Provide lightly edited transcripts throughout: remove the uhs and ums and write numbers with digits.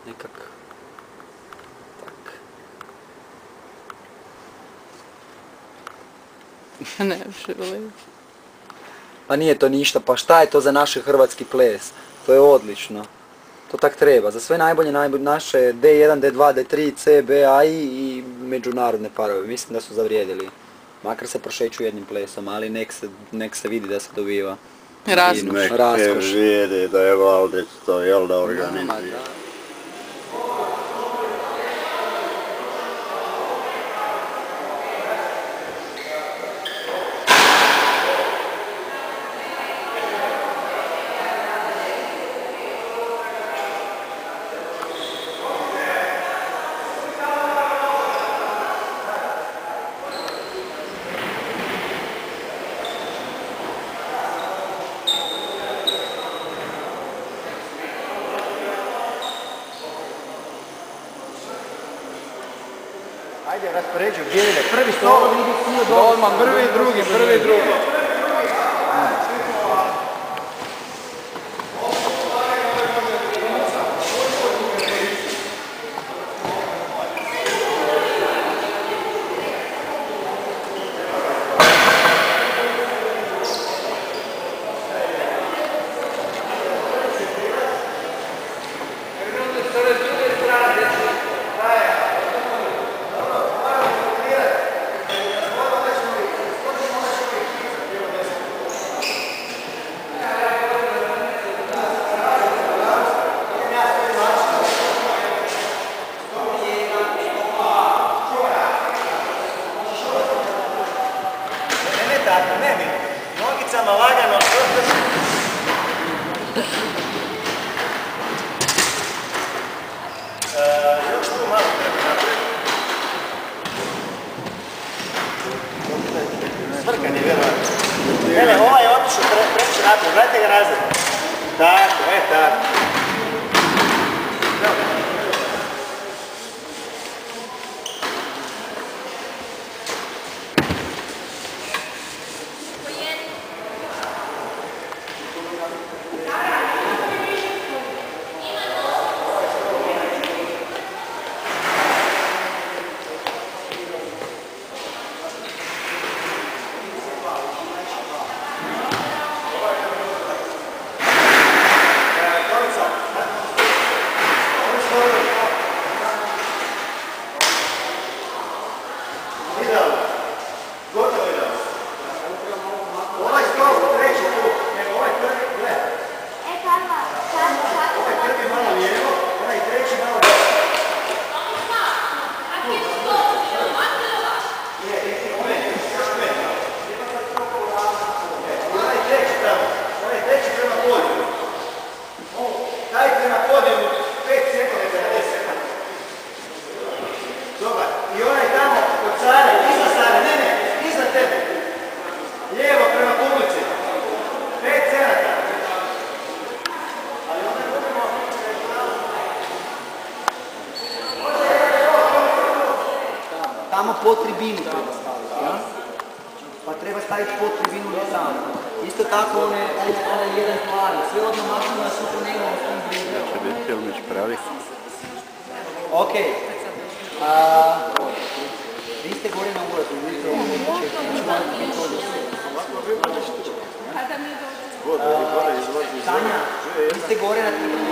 nekak. Tak. Ne, šili. Pa nije to ništa, pa šta je to za naš hrvatski ples? To je odlično. To tak treba. Za sve najbolje naše D1, D2, D3, C, B, A i međunarodne parove. Mislim da su zavrijedili. Makar se prošeću jednim plesom, ali nek se vidi da se dobiva. Raskoš. Nek vidi da je Valdić to, jel da organizira. Ajde, raspoređuj, gdje ide? Prvi solo, odmah prvi, drugi. Nogicama lagano. Još tu malo treba napraviti. Svrkan je vjerovatno. Vele, ovaj je otišao preći naprijed, gledajte ga nazad. Tako, tako. Tamo po tribinu treba staviti, ja? Pa treba staviti po tribinu ne tamo. Isto tako onaj jedan plavi, sve odmah maknemo da su to negdje s tim bridom. Će biti filmić pravi. Ok. Vi ste gore na ulazu, ujutro Tanja, vi ste gore na tribinu.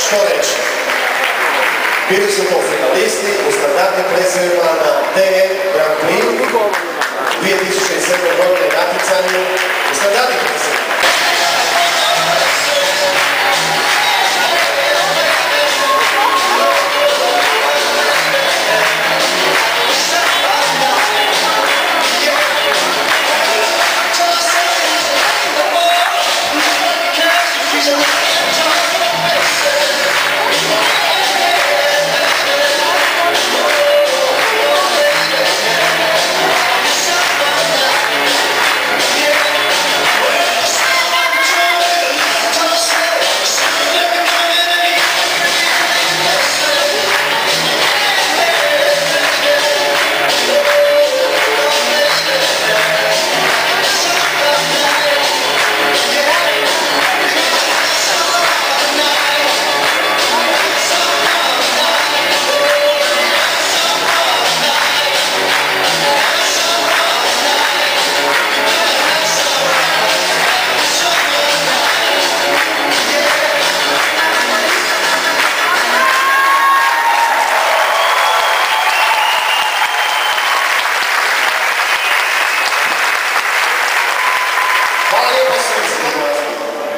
što reći. Bili su to finalisti u standardnim plesovima na DM Grand Prix 2007. godine natjecanju u standardnim plesovima.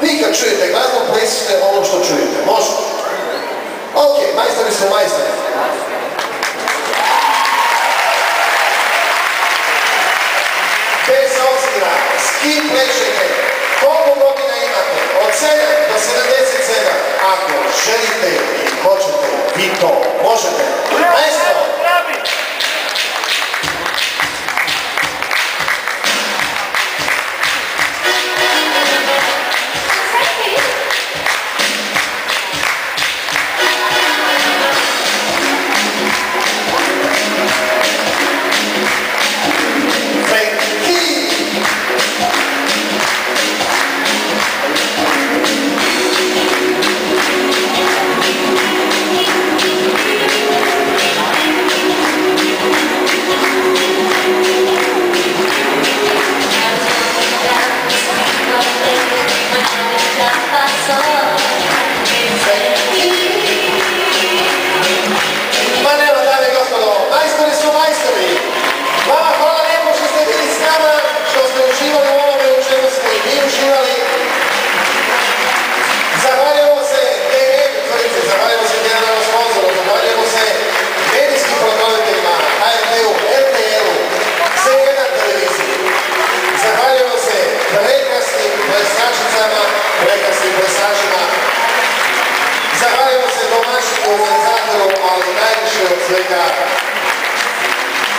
Vi kad čujete glazbu, plesite ono što čujete. Može? Ok, majstori su majstori. Bez obzira s kim plešete, koliko godina imate, od 7 do 77, ako želite i hoćete, vi to možete. Maestro!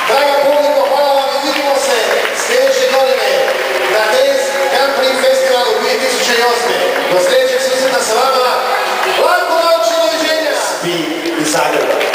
Draga publiko, hvala vam i vidimo se sljedeće godine na Dance Grand Prix Festivalu 2008. Do sljedećeg susreta sa vama. Laku noć i doviđenja! Svi iz Zagreba.